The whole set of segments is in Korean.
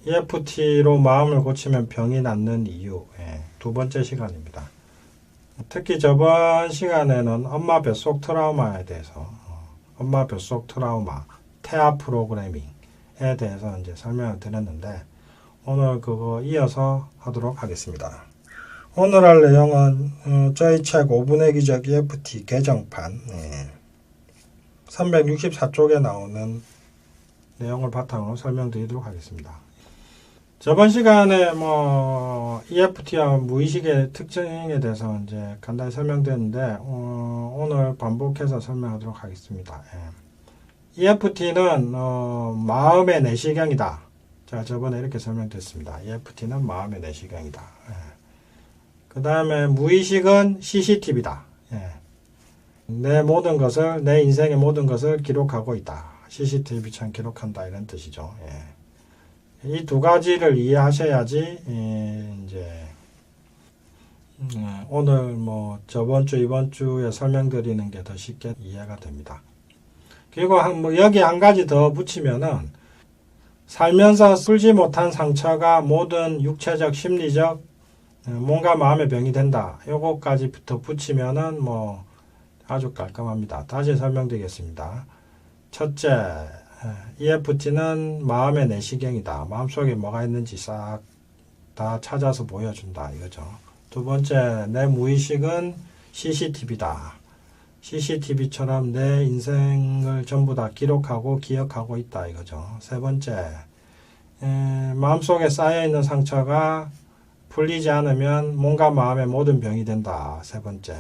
EFT로 마음을 고치면 병이 낫는 이유. 두 번째 시간입니다. 특히 저번 시간에는 엄마 뱃속 트라우마에 대해서, 엄마 뱃속 트라우마, 태아 프로그래밍에 대해서 이제 설명을 드렸는데, 오늘 그거 이어서 하도록 하겠습니다. 오늘 할 내용은 저희 책 5분의 기적 EFT 개정판 364쪽에 나오는 내용을 바탕으로 설명드리도록 하겠습니다. 저번 시간에 EFT와 무의식의 특징에 대해서 이제 간단히 설명드렸는데 오늘 반복해서 설명하도록 하겠습니다. EFT는 마음의 내시경이다. 자, 저번에 이렇게 설명드렸습니다. EFT는 마음의 내시경이다. 그 다음에 무의식은 CCTV다. 내 모든 것을, 내 인생의 모든 것을 기록하고 있다. CCTV처럼 기록한다. 이런 뜻이죠. 이 두 가지를 이해하셔야지, 이제, 오늘 저번 주, 이번 주에 설명드리는 게 더 쉽게 이해가 됩니다. 그리고 여기 한 가지 더 붙이면은, 살면서 풀지 못한 상처가 모든 육체적, 심리적, 몸과 마음의 병이 된다. 요거까지부터 붙이면은 아주 깔끔합니다. 다시 설명드리겠습니다. 첫째, EFT는 마음의 내시경이다. 마음속에 뭐가 있는지 싹 다 찾아서 보여준다. 이거죠. 두 번째, 내 무의식은 CCTV다. CCTV처럼 내 인생을 전부 다 기록하고 기억하고 있다. 이거죠. 세 번째, 마음속에 쌓여있는 상처가 풀리지 않으면 몸과 마음의 모든 병이 된다. 세 번째.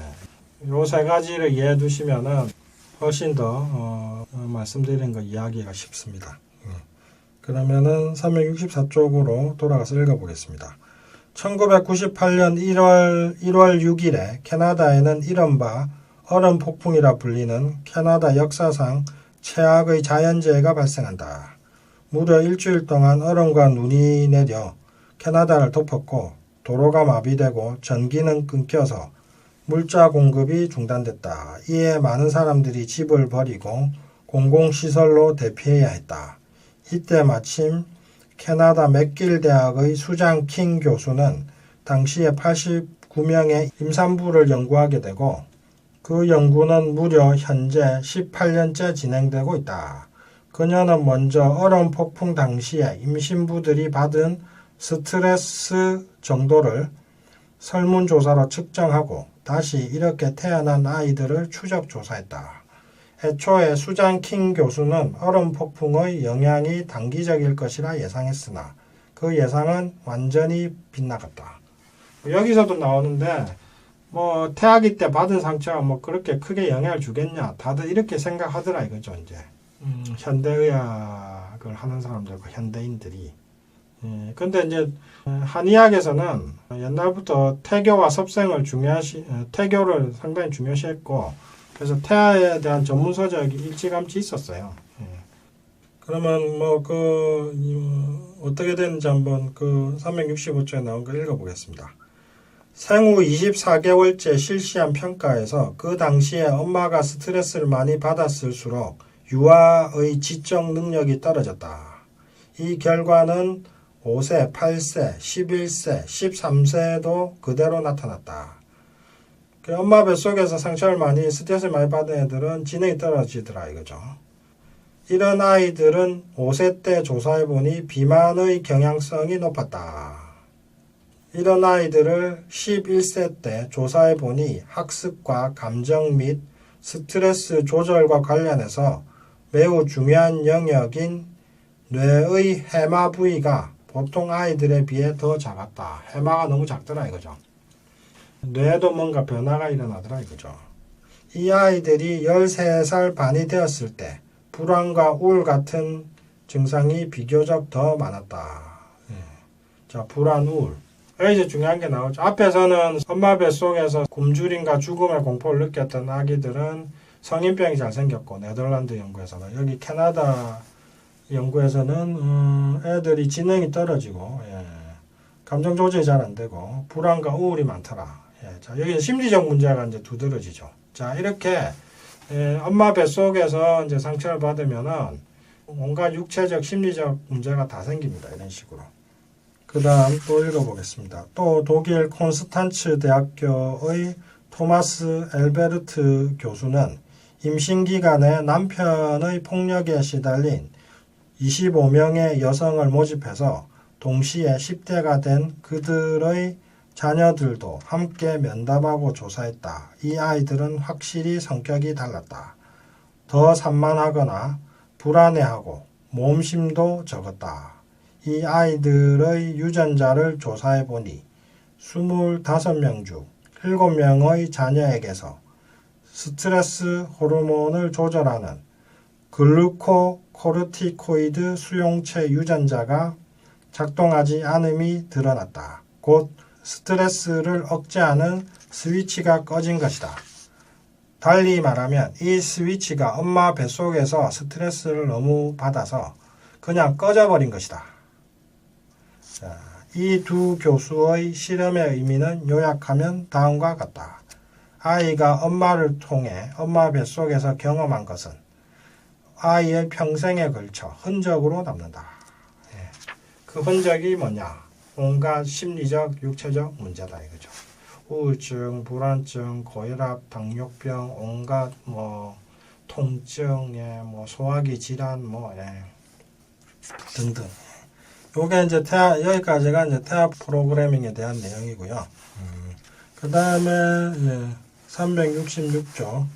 요 세 가지를 이해해 두시면은 훨씬 더 말씀드린 거 이해하기가 쉽습니다. 그러면은 364쪽으로 돌아가서 읽어보겠습니다. 1998년 1월 6일에 캐나다에는 이른바 얼음 폭풍이라 불리는 캐나다 역사상 최악의 자연재해가 발생한다. 무려 일주일 동안 얼음과 눈이 내려 캐나다를 덮었고 도로가 마비되고 전기는 끊겨서 물자 공급이 중단됐다. 이에 많은 사람들이 집을 버리고 공공시설로 대피해야 했다. 이때 마침 캐나다 맥길 대학의 수장 킹 교수는 당시에 89명의 임산부를 연구하게 되고 그 연구는 무려 현재 18년째 진행되고 있다. 그녀는 먼저 얼음 폭풍 당시에 임신부들이 받은 스트레스 정도를 설문조사로 측정하고 다시 이렇게 태어난 아이들을 추적 조사했다. 애초에 수장 킹 교수는 얼음 폭풍의 영향이 단기적일 것이라 예상했으나 그 예상은 완전히 빗나갔다. 여기서도 나오는데 태아기 때 받은 상처가 그렇게 크게 영향을 주겠냐 다들 이렇게 생각하더라 이거죠. 이제 현대의학을 하는 사람들과 현대인들이 근데 이제 한의학에서는 옛날부터 태교와 섭생을 태교를 상당히 중요시했고 그래서 태아에 대한 전문 서적이 일찌감치 있었어요. 그러면 어떻게 되는지 한번 365쪽에 나온 거 읽어보겠습니다. 생후 24개월째 실시한 평가에서 그 당시에 엄마가 스트레스를 많이 받았을수록 유아의 지적 능력이 떨어졌다. 이 결과는 5세, 8세, 11세, 13세도 그대로 나타났다. 엄마 뱃속에서 상처를 스트레스를 많이 받은 애들은 지능이 떨어지더라 이거죠. 이런 아이들은 5세 때 조사해보니 비만의 경향성이 높았다. 이런 아이들을 11세 때 조사해보니 학습과 감정 및 스트레스 조절과 관련해서 매우 중요한 영역인 뇌의 해마 부위가 보통 아이들에 비해 더 작았다. 해마가 너무 작더라 이거죠. 뇌에도 뭔가 변화가 일어나더라 이거죠. 이 아이들이 13살 반이 되었을 때 불안과 우울 같은 증상이 비교적 더 많았다. 자, 불안, 우울. 여기서 중요한 게 나오죠. 앞에서는 엄마 뱃속에서 굶주림과 죽음의 공포를 느꼈던 아기들은 성인병이 잘 생겼고 네덜란드 연구에서는 여기 캐나다 연구에서는 애들이 지능이 떨어지고 감정 조절이 잘 안 되고 불안과 우울이 많더라. 자, 여기서 심리적 문제가 이제 두드러지죠. 자, 이렇게 엄마 뱃속에서 이제 상처를 받으면은 온갖 육체적, 심리적 문제가 다 생깁니다. 이런 식으로. 그 다음 또 읽어보겠습니다. 또 독일 콘스탄츠 대학교의 토마스 엘베르트 교수는 임신 기간에 남편의 폭력에 시달린 25명의 여성을 모집해서 동시에 10대가 된 그들의 자녀들도 함께 면담하고 조사했다. 이 아이들은 확실히 성격이 달랐다. 더 산만하거나 불안해하고 모험심도 적었다. 이 아이들의 유전자를 조사해보니 25명 중 7명의 자녀에게서 스트레스 호르몬을 조절하는 글루코코르티코이드 수용체 유전자가 작동하지 않음이 드러났다. 곧 스트레스를 억제하는 스위치가 꺼진 것이다. 달리 말하면 이 스위치가 엄마 뱃속에서 스트레스를 너무 받아서 그냥 꺼져버린 것이다. 이 두 교수의 실험의 의미는 요약하면 다음과 같다. 아이가 엄마를 통해 엄마 뱃속에서 경험한 것은 아이의 평생에 걸쳐 흔적으로 남는다. 그 흔적이 뭐냐? 온갖 심리적, 육체적 문제다 이거죠. 우울증, 불안증, 고혈압, 당뇨병, 온갖 통증, 소화기 질환, 등등. 요게 이제 여기까지가 이제 태아 프로그래밍에 대한 내용이고요. 그 다음에 366조.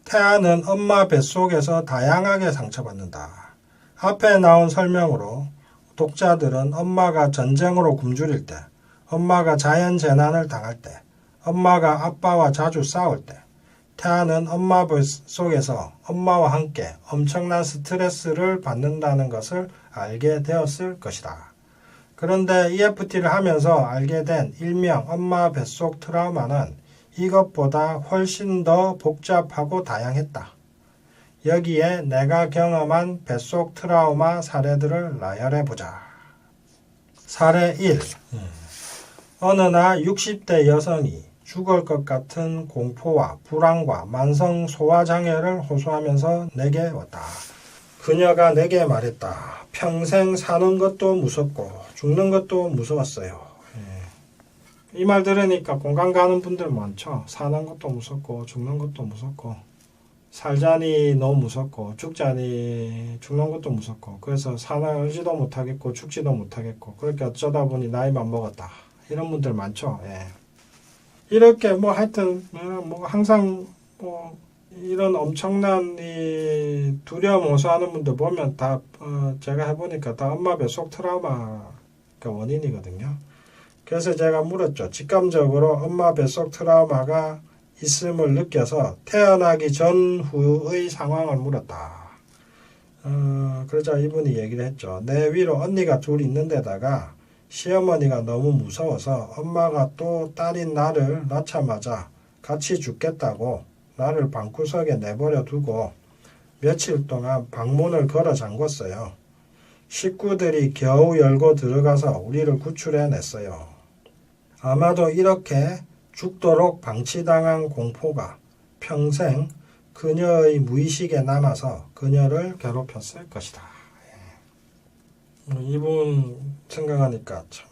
태아는 엄마 뱃속에서 다양하게 상처받는다. 앞에 나온 설명으로 독자들은 엄마가 전쟁으로 굶주릴 때, 엄마가 자연재난을 당할 때, 엄마가 아빠와 자주 싸울 때, 태아는 엄마 뱃속에서 엄마와 함께 엄청난 스트레스를 받는다는 것을 알게 되었을 것이다. 그런데 EFT를 하면서 알게 된 일명 엄마 뱃속 트라우마는 이것보다 훨씬 더 복잡하고 다양했다. 여기에 내가 경험한 뱃속 트라우마 사례들을 나열해보자. 사례 1. 어느 날 60대 여성이 죽을 것 같은 공포와 불안과 만성 소화장애를 호소하면서 내게 왔다. 그녀가 내게 말했다. 평생 사는 것도 무섭고 죽는 것도 무서웠어요. 이 말 들으니까 공감 가는 분들 많죠. 사는 것도 무섭고 죽는 것도 무섭고 살자니 너무 무섭고 죽자니 죽는 것도 무섭고 그래서 살지도 못하겠고 죽지도 못하겠고 그렇게 어쩌다 보니 나이만 먹었다. 이런 분들 많죠. 이렇게 하여튼 항상 이런 엄청난 이 두려움 호소하는 분들 보면 다 제가 해보니까 다 엄마 뱃속 트라우마가 원인이거든요. 그래서 제가 물었죠. 직감적으로 엄마 뱃속 트라우마가 있음을 느껴서 태어나기 전후의 상황을 물었다. 그러자 이분이 얘기를 했죠. 내 위로 언니가 둘 있는데다가 시어머니가 너무 무서워서 엄마가 또 딸인 나를 낳자마자 같이 죽겠다고 나를 방구석에 내버려 두고 며칠 동안 방문을 걸어 잠궜어요. 식구들이 겨우 열고 들어가서 우리를 구출해냈어요. 아마도 이렇게 죽도록 방치당한 공포가 평생 그녀의 무의식에 남아서 그녀를 괴롭혔을 것이다. 이분 생각하니까 참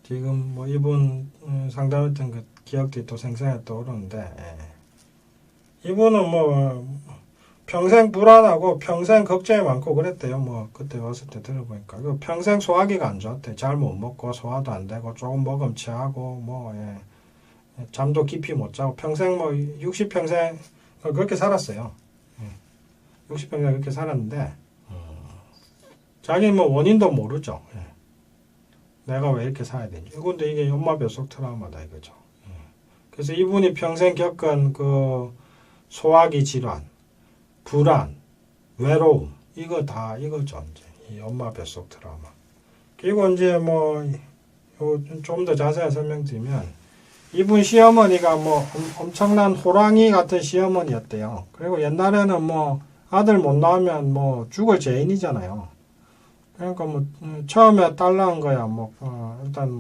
지금 이분 상담했던 그 기억들이 또 생생하게 떠오르는데 이분은 평생 불안하고 평생 걱정이 많고 그랬대요. 그때 왔을 때 들어보니까 평생 소화기가 안 좋았대. 잘 못 먹고 소화도 안 되고 조금 먹으면 취하고 잠도 깊이 못 자고 평생 60평생 그렇게 살았어요. 60평생 그렇게 살았는데 자기는 원인도 모르죠. 내가 왜 이렇게 살아야 되는지. 근데 이게 엄마 뱃속 트라우마다 이거죠. 그래서 이분이 평생 겪은 그 소화기 질환, 불안, 외로움 이거 다 이거죠. 이제 이 엄마 뱃속 트라우마. 그리고 이제 좀 더 자세히 설명드리면 이분 시어머니가 엄청난 호랑이 같은 시어머니였대요. 그리고 옛날에는 아들 못 낳으면 죽을 죄인이잖아요. 그러니까 처음에 딸 낳은 거야 일단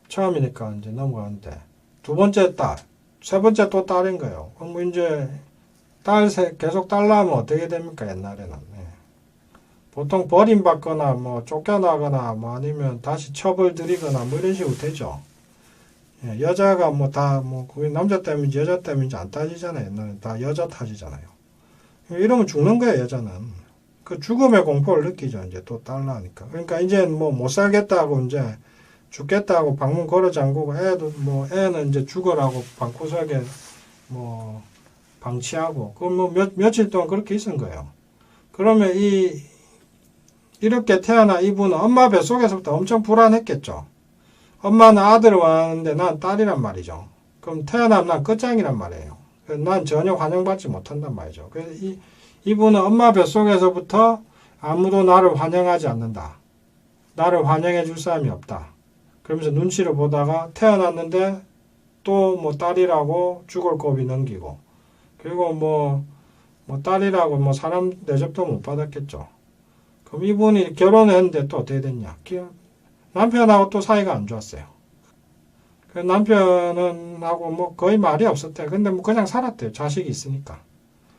처음이니까 이제 넘어가는데 두 번째 딸, 세 번째 또 딸인 거예요. 그럼 이제 계속 딸 낳으면 어떻게 됩니까 옛날에는. 보통 버림받거나 뭐 쫓겨나거나 뭐 아니면 다시 처벌드리거나 뭐 이런 식으로 되죠. 예, 여자가 뭐 다 뭐 그게 남자 때문인지 여자 때문인지 안 따지잖아요. 옛날엔 다 여자 탓이잖아요. 이러면 죽는 거예요, 여자는. 그 죽음의 공포를 느끼죠. 이제 또 딸라니까. 그러니까 이제 뭐 못 살겠다고 이제 죽겠다고 방문 걸어 잠그고 애도 뭐 애는 이제 죽어라고 방구석에 뭐 방치하고 그 뭐 며칠 동안 그렇게 있은 거예요. 그러면 이렇게 태어나 이분은 엄마 뱃속에서부터 엄청 불안했겠죠. 엄마는 아들을 원하는데 난 딸이란 말이죠. 그럼 태어나면 난 끝장이란 말이에요. 난 전혀 환영받지 못한단 말이죠. 그래서 이분은 엄마 뱃속에서부터 아무도 나를 환영하지 않는다. 나를 환영해 줄 사람이 없다. 그러면서 눈치를 보다가 태어났는데 또 뭐 딸이라고 죽을 고비 넘기고 그리고 뭐 딸이라고 뭐 사람 대접도 못 받았겠죠. 그럼 이분이 결혼했는데 또 어떻게 됐냐? 남편하고 또 사이가 안 좋았어요. 그 남편은 하고 뭐 거의 말이 없었대요. 근데 뭐 그냥 살았대요. 자식이 있으니까.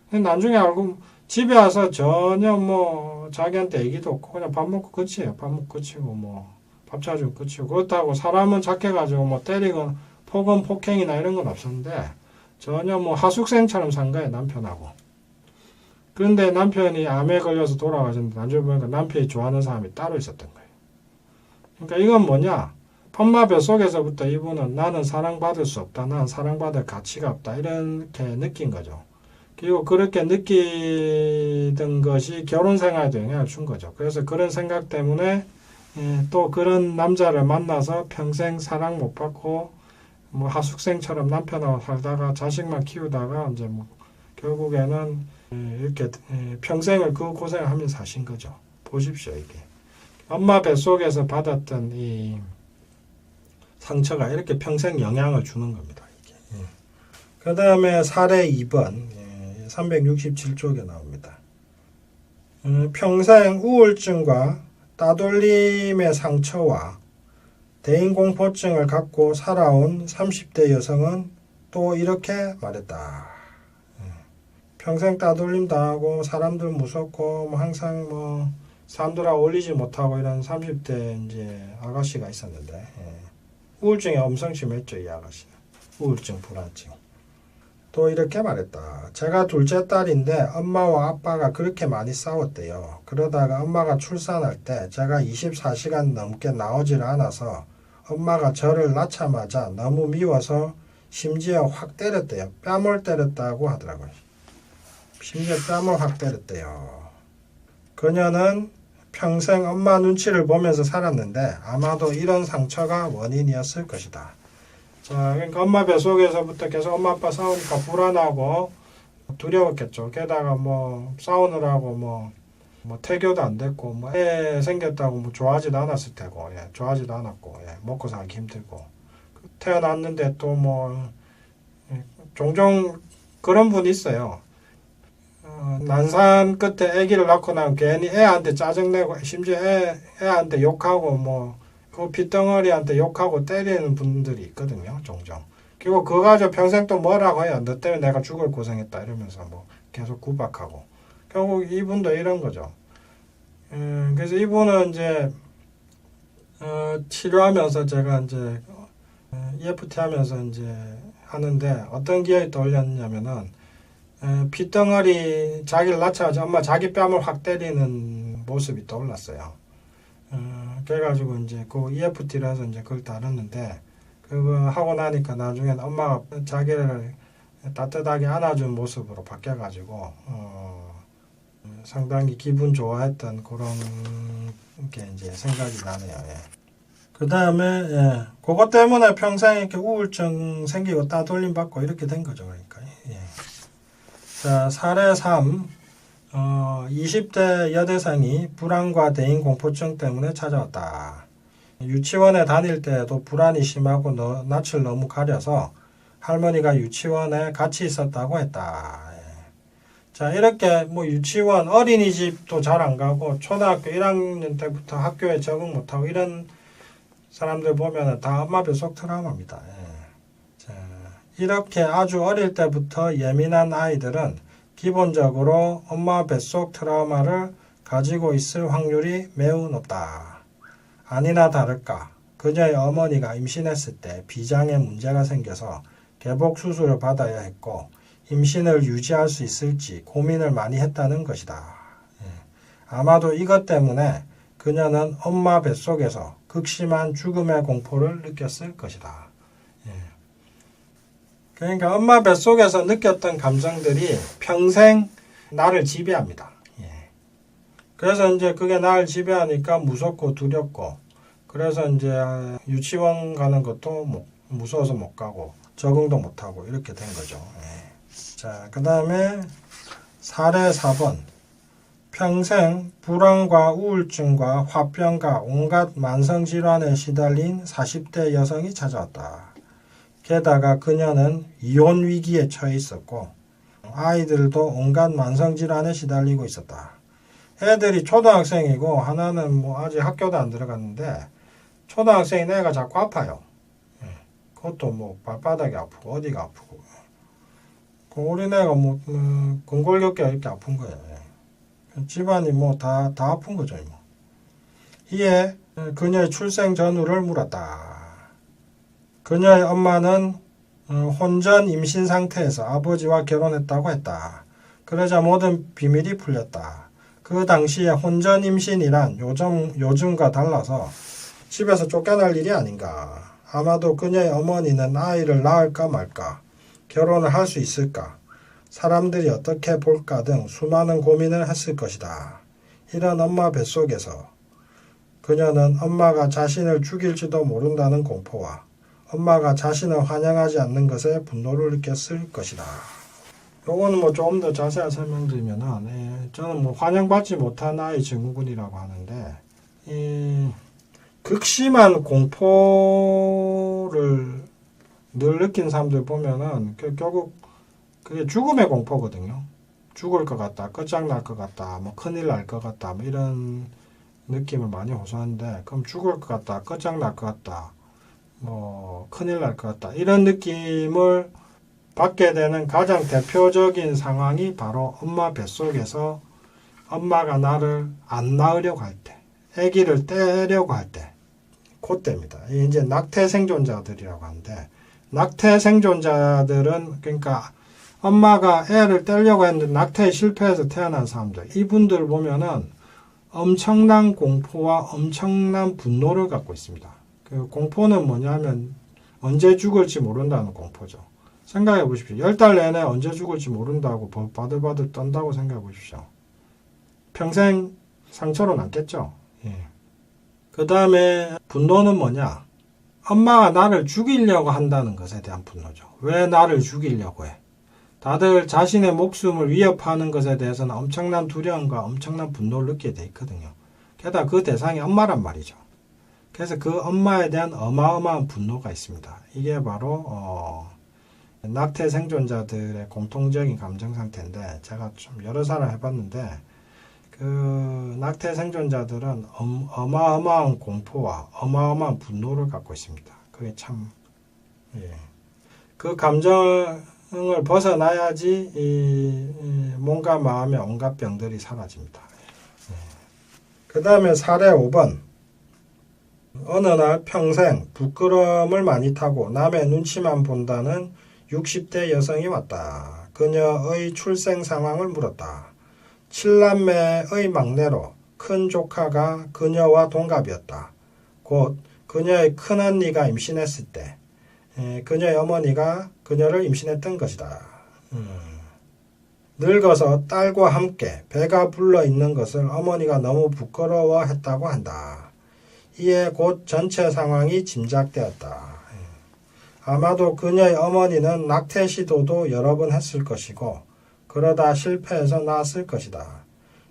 근데 나중에 알고 집에 와서 전혀 뭐 자기한테 얘기도 없고 그냥 밥 먹고 끝이에요. 밥 먹고 끝이고 뭐 밥 차주고 끝이고 그렇다고 사람은 착해가지고 뭐 때리거나 폭언 폭행이나 이런 건 없었는데 전혀 뭐 하숙생처럼 산 거예요. 남편하고. 그런데 남편이 암에 걸려서 돌아가셨는데 나중에 보니까 남편이 좋아하는 사람이 따로 있었던 거예요. 그러니까 이건 뭐냐? 엄마 뱃속에서부터 이분은 나는 사랑받을 수 없다. 나는 사랑받을 가치가 없다. 이렇게 느낀 거죠. 그리고 그렇게 느끼던 것이 결혼 생활에도 영향을 준 거죠. 그래서 그런 생각 때문에 또 그런 남자를 만나서 평생 사랑 못 받고 뭐 하숙생처럼 남편하고 살다가 자식만 키우다가 이제 뭐 결국에는 이렇게 평생을 그 고생을 하면서 사신 거죠. 보십시오, 이게. 엄마 뱃속에서 받았던 이 상처가 이렇게 평생 영향을 주는 겁니다. 그 다음에 사례 2번 367쪽에 나옵니다. 평생 우울증과 따돌림의 상처와 대인공포증을 갖고 살아온 30대 여성은 또 이렇게 말했다. 평생 따돌림 당하고 사람들 무섭고 뭐 항상 뭐 사람들하고 어울리지 못하고 이런 30대 이제 아가씨가 있었는데 우울증이 엄청 심했죠. 이 아가씨는. 우울증, 불안증. 또 이렇게 말했다. 제가 둘째 딸인데 엄마와 아빠가 그렇게 많이 싸웠대요. 그러다가 엄마가 출산할 때 제가 24시간 넘게 나오질 않아서 엄마가 저를 낳자마자 너무 미워서 심지어 확 때렸대요. 뺨을 때렸다고 하더라고요. 심지어 뺨을 확 때렸대요. 그녀는 평생 엄마 눈치를 보면서 살았는데 아마도 이런 상처가 원인이었을 것이다. 자, 그러니까 엄마 뱃속에서부터 계속 엄마 아빠 싸우니까 불안하고 두려웠겠죠. 게다가 뭐 싸우느라고 뭐 태교도 안 됐고 뭐 애 생겼다고 뭐 좋아하지도 않았을 테고 좋아하지도 않았고 먹고 살기 힘들고 태어났는데 또 뭐 종종 그런 분이 있어요. 난산 끝에 아기를 낳고 나면 괜히 애한테 짜증내고 심지어 애한테 욕하고 뭐 그 핏덩어리한테 욕하고 때리는 분들이 있거든요. 종종. 그리고 그거 가지고 평생 또 뭐라고 해요. 너 때문에 내가 죽을 고생했다 이러면서 뭐 계속 구박하고. 결국 이분도 이런 거죠. 그래서 이분은 이제 치료하면서 제가 이제 EFT 하면서 이제 하는데 어떤 기억이 떠올렸냐면은 핏덩어리 자기를 낳자마자 엄마 자기 뺨을 확 때리는 모습이 떠올랐어요. 그래가지고 이제 그 EFT라서 이제 그걸 다뤘는데 그거 하고 나니까 나중엔 엄마가 자기를 따뜻하게 안아준 모습으로 바뀌어가지고 상당히 기분 좋아했던 그런 게 이제 생각이 나네요. 그 다음에 그것 때문에 평생 이렇게 우울증 생기고 따돌림 받고 이렇게 된 거죠. 그러니까. 자, 사례 3. 20대 여대생이 불안과 대인공포증 때문에 찾아왔다. 유치원에 다닐 때도 불안이 심하고 낯을 너무 가려서 할머니가 유치원에 같이 있었다고 했다. 자, 이렇게 뭐 유치원, 어린이집도 잘 안 가고 초등학교 1학년 때부터 학교에 적응 못하고 이런 사람들 보면 다 엄마 뱃속 트라우마입니다. 자, 이렇게 아주 어릴 때부터 예민한 아이들은 기본적으로 엄마 뱃속 트라우마를 가지고 있을 확률이 매우 높다. 아니나 다를까 그녀의 어머니가 임신했을 때 비장에 문제가 생겨서 개복 수술을 받아야 했고 임신을 유지할 수 있을지 고민을 많이 했다는 것이다. 아마도 이것 때문에 그녀는 엄마 뱃속에서 극심한 죽음의 공포를 느꼈을 것이다. 그러니까 엄마 뱃속에서 느꼈던 감정들이 평생 나를 지배합니다. 그래서 이제 그게 나를 지배하니까 무섭고 두렵고 그래서 이제 유치원 가는 것도 무서워서 못 가고 적응도 못 하고 이렇게 된 거죠. 자, 그 다음에 사례 4번. 평생 불안과 우울증과 화병과 온갖 만성질환에 시달린 40대 여성이 찾아왔다. 게다가 그녀는 이혼 위기에 처해 있었고 아이들도 온갖 만성질환에 시달리고 있었다. 애들이 초등학생이고 하나는 아직 학교도 안 들어갔는데 초등학생인 애가 자꾸 아파요. 그것도 발바닥이 아프고 어디가 아프고 어린애가 근골격계가 이렇게 아픈 거예요. 집안이 다 아픈 거죠. 이에 그녀의 출생 전후를 물었다. 그녀의 엄마는 혼전 임신 상태에서 아버지와 결혼했다고 했다. 그러자 모든 비밀이 풀렸다. 그 당시에 혼전 임신이란 요즘과 달라서 집에서 쫓겨날 일이 아닌가. 아마도 그녀의 어머니는 아이를 낳을까 말까, 결혼을 할 수 있을까, 사람들이 어떻게 볼까 등 수많은 고민을 했을 것이다. 이런 엄마 뱃속에서 그녀는 엄마가 자신을 죽일지도 모른다는 공포와 엄마가 자신을 환영하지 않는 것에 분노를 느꼈을 것이다. 요거는 조금 더 자세히 설명드리면은, 저는 환영받지 못한 아이 증후군이라고 하는데, 극심한 공포를 늘 느낀 사람들 보면은, 결국 그게 죽음의 공포거든요. 죽을 것 같다, 끝장날 것 같다, 큰일 날 것 같다, 이런 느낌을 많이 호소하는데, 그럼 죽을 것 같다, 끝장날 것 같다, 큰일 날 것 같다, 이런 느낌을 받게 되는 가장 대표적인 상황이 바로 엄마 뱃속에서 엄마가 나를 안 낳으려고 할 때, 아기를 떼려고 할 때, 그때입니다. 이제 낙태 생존자들이라고 하는데, 낙태 생존자들은 그러니까 엄마가 애를 떼려고 했는데 낙태에 실패해서 태어난 사람들, 이분들 보면은 엄청난 공포와 엄청난 분노를 갖고 있습니다. 그 공포는 뭐냐면 언제 죽을지 모른다는 공포죠. 생각해 보십시오. 10달 내내 언제 죽을지 모른다고 바들바들 떤다고 생각해 보십시오. 평생 상처로 남겠죠. 그 다음에 분노는 뭐냐? 엄마가 나를 죽이려고 한다는 것에 대한 분노죠. 왜 나를 죽이려고 해? 다들 자신의 목숨을 위협하는 것에 대해서는 엄청난 두려움과 엄청난 분노를 느끼게 돼 있거든요. 게다가 그 대상이 엄마란 말이죠. 그래서 그 엄마에 대한 어마어마한 분노가 있습니다. 이게 바로 낙태 생존자들의 공통적인 감정 상태인데, 제가 좀 여러 사람 해봤는데 그 낙태 생존자들은 어마어마한 공포와 어마어마한 분노를 갖고 있습니다. 그게 참, 그 감정을 벗어나야지 몸과 마음의 온갖 병들이 사라집니다. 그 다음에 사례 5번. 어느 날 평생 부끄러움을 많이 타고 남의 눈치만 본다는 60대 여성이 왔다. 그녀의 출생 상황을 물었다. 7남매의 막내로 큰 조카가 그녀와 동갑이었다. 곧 그녀의 큰언니가 임신했을 때 그녀의 어머니가 그녀를 임신했던 것이다. 늙어서 딸과 함께 배가 불러 있는 것을 어머니가 너무 부끄러워했다고 한다. 이에 곧 전체 상황이 짐작되었다. 아마도 그녀의 어머니는 낙태 시도도 여러 번 했을 것이고 그러다 실패해서 낳았을 것이다.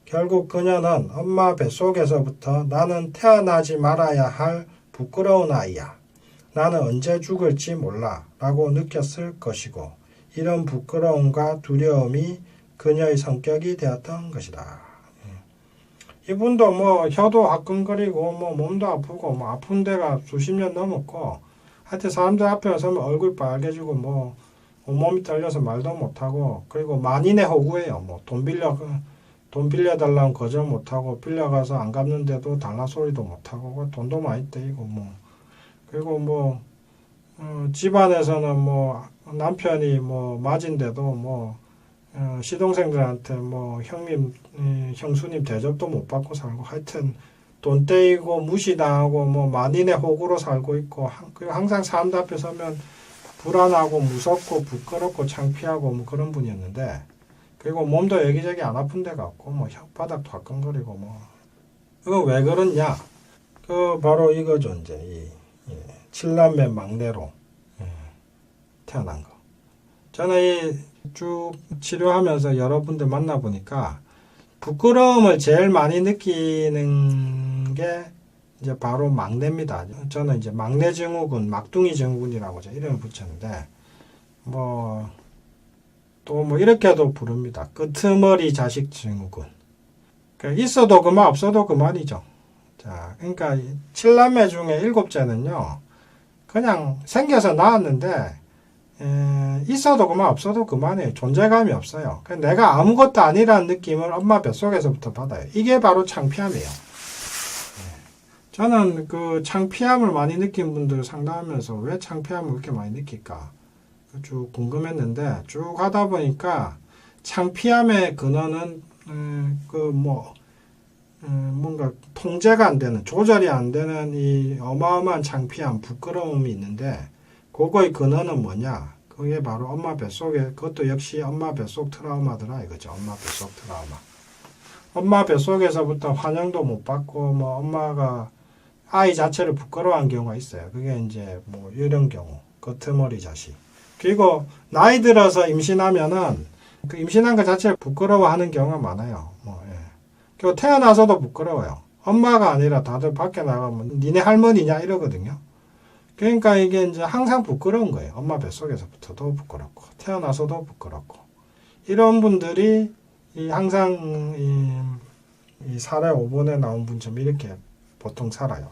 결국 그녀는 엄마 뱃속에서부터 나는 태어나지 말아야 할 부끄러운 아이야. 나는 언제 죽을지 몰라 라고 느꼈을 것이고 이런 부끄러움과 두려움이 그녀의 성격이 되었던 것이다. 이분도 혀도 화끈거리고 몸도 아프고 아픈 데가 수십 년 넘었고 하여튼 사람들 앞에 서면 얼굴 빨개지고 온몸이 떨려서 말도 못하고 그리고 만인의 호구예요. 돈 빌려 돈 빌려달라면 거절 못하고 빌려가서 안 갚는데도 달라 소리도 못하고 돈도 많이 떼이고 뭐 그리고 뭐 집안에서는 뭐 남편이 뭐 맞은데도 뭐 시동생들한테 뭐 형님 형수님 대접도 못 받고 살고 하여튼 돈 떼이고 무시당하고 뭐 만인의 호구로 살고 있고 그리고 항상 사람들 앞에 서면 불안하고 무섭고 부끄럽고 창피하고 뭐 그런 분이었는데 그리고 몸도 여기저기 안 아픈 데가 없고 뭐 혓바닥도 화끈거리고 뭐 그거 왜 그러냐 그 바로 이거죠 이제 이 칠남매 막내로 태어난 거 저는 이 쭉 치료하면서 여러분들 만나보니까 부끄러움을 제일 많이 느끼는 게 이제 바로 막내입니다. 저는 이제 막내 증후군, 막둥이 증후군이라고 이름을 붙였는데, 뭐, 또 뭐 이렇게도 부릅니다. 끄트머리 자식 증후군. 그러니까 있어도 그만, 없어도 그만이죠. 자, 그러니까 7남매 중에 7째는요, 그냥 생겨서 나왔는데, 있어도 그만 없어도 그만이에요. 존재감이 없어요. 그러니까 내가 아무것도 아니라는 느낌을 엄마 뱃속에서부터 받아요. 이게 바로 창피함이에요. 저는 그 창피함을 많이 느낀 분들 상담하면서 왜 창피함을 그렇게 많이 느낄까 쭉 궁금했는데 쭉 하다 보니까 창피함의 근원은 뭔가 통제가 안 되는 조절이 안 되는 이 어마어마한 창피함 부끄러움이 있는데 그거의 근원은 뭐냐? 그게 바로 엄마 뱃속에 그것도 역시 엄마 뱃속 트라우마더라 이거죠. 엄마 뱃속 트라우마. 엄마 뱃속에서부터 환영도 못 받고 뭐 엄마가 아이 자체를 부끄러워한 경우가 있어요. 그게 이제 뭐 이런 경우 끄트머리 자식. 그리고 나이 들어서 임신하면은 그 임신한 것 자체를 부끄러워하는 경우가 많아요. 그리고 태어나서도 부끄러워요. 엄마가 아니라 다들 밖에 나가면 니네 할머니냐 이러거든요. 그러니까 이게 이제 항상 부끄러운 거예요. 엄마 뱃속에서부터도 부끄럽고 태어나서도 부끄럽고 이런 분들이 항상 이 사례 5번에 나온 분처럼 이렇게 보통 살아요.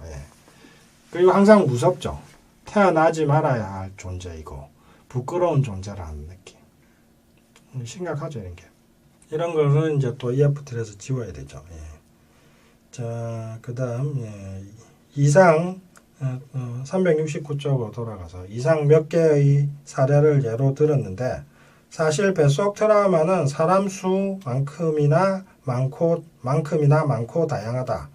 그리고 항상 무섭죠. 태어나지 말아야 할 존재이고 부끄러운 존재라는 느낌. 심각하죠 이런 게. 이런 거는 이제 또 EFT에서 지워야 되죠. 자, 그다음 이상 369쪽으로 돌아가서 이상 몇 개의 사례를 예로 들었는데 사실 뱃속 트라우마는 사람 수만큼이나 많고 다양하다.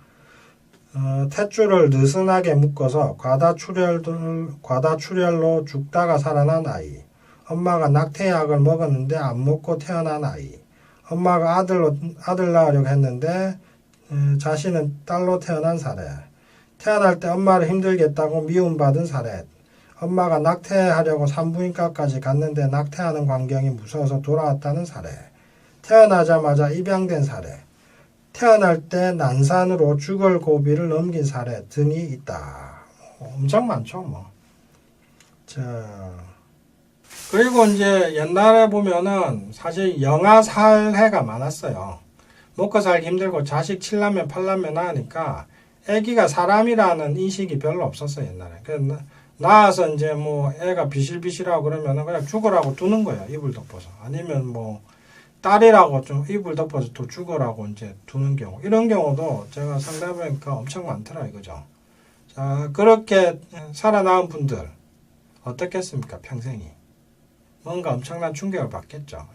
탯줄을 느슨하게 묶어서 과다출혈로 죽다가 살아난 아이, 엄마가 낙태약을 먹었는데 안 먹고 태어난 아이, 엄마가 아들 낳으려고 했는데 자신은 딸로 태어난 사례, 태어날 때 엄마를 힘들겠다고 미움받은 사례, 엄마가 낙태하려고 산부인과까지 갔는데 낙태하는 광경이 무서워서 돌아왔다는 사례, 태어나자마자 입양된 사례, 태어날 때 난산으로 죽을 고비를 넘긴 사례 등이 있다. 엄청 많죠, 뭐. 자, 그리고 이제 옛날에 보면은 사실 영아 살해가 많았어요. 먹고 살기 힘들고 자식 7남매, 8남매 낳으니까 애기가 사람이라는 인식이 별로 없었어요, 옛날에. 그래서 낳아서 이제 뭐 애가 비실비실하고 그러면은 그냥 죽으라고 두는 거예요, 이불 덮어서. 아니면 뭐 딸이라고 좀 이불 덮어서 또 죽으라고 이제 두는 경우. 이런 경우도 제가 상담해보니까 엄청 많더라 이거죠. 자, 그렇게 살아남은 분들 어떻겠습니까? 평생이. 뭔가 엄청난 충격을 받겠죠.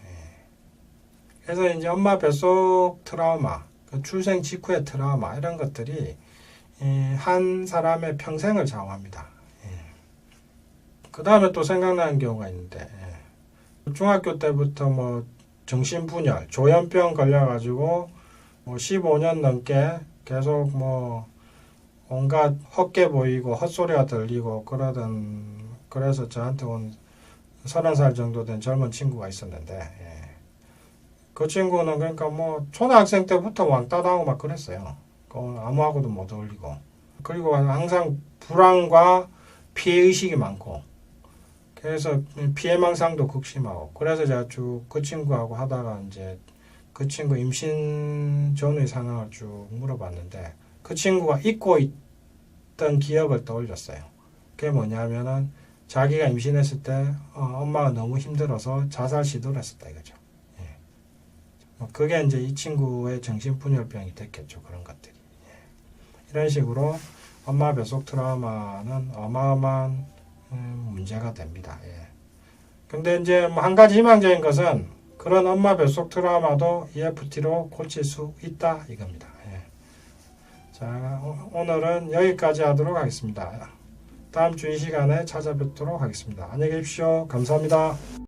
그래서 이제 엄마 뱃속 트라우마, 그 출생 직후의 트라우마 이런 것들이 한 사람의 평생을 좌우합니다. 그 다음에 또 생각나는 경우가 있는데 중학교 때부터 뭐 정신분열, 조현병 걸려가지고 뭐 15년 넘게 계속 뭐 온갖 헛게 보이고 헛소리가 들리고 그래서 저한테 온 30살 정도 된 젊은 친구가 있었는데 그 친구는 그러니까 뭐 초등학생 때부터 왕따 당하고 막 그랬어요. 아무하고도 못 어울리고 그리고 항상 불안과 피해의식이 많고 그래서 피해망상도 극심하고 그래서 제가 쭉 그 친구하고 하다가 이제 그 친구 임신 전의 상황을 쭉 물어봤는데 그 친구가 잊고 있던 기억을 떠올렸어요. 그게 뭐냐면은 자기가 임신했을 때 엄마가 너무 힘들어서 자살 시도를 했었다 이거죠. 그게 이제 이 친구의 정신분열병이 됐겠죠. 그런 것들이. 이런 식으로 엄마 뱃속 트라우마는 어마어마한 문제가 됩니다. 근데 이제 한 가지 희망적인 것은 그런 엄마 뱃속 트라우마도 EFT로 고칠 수 있다 이겁니다. 자, 오늘은 여기까지 하도록 하겠습니다. 다음 주 이 시간에 찾아뵙도록 하겠습니다. 안녕히 계십시오. 감사합니다.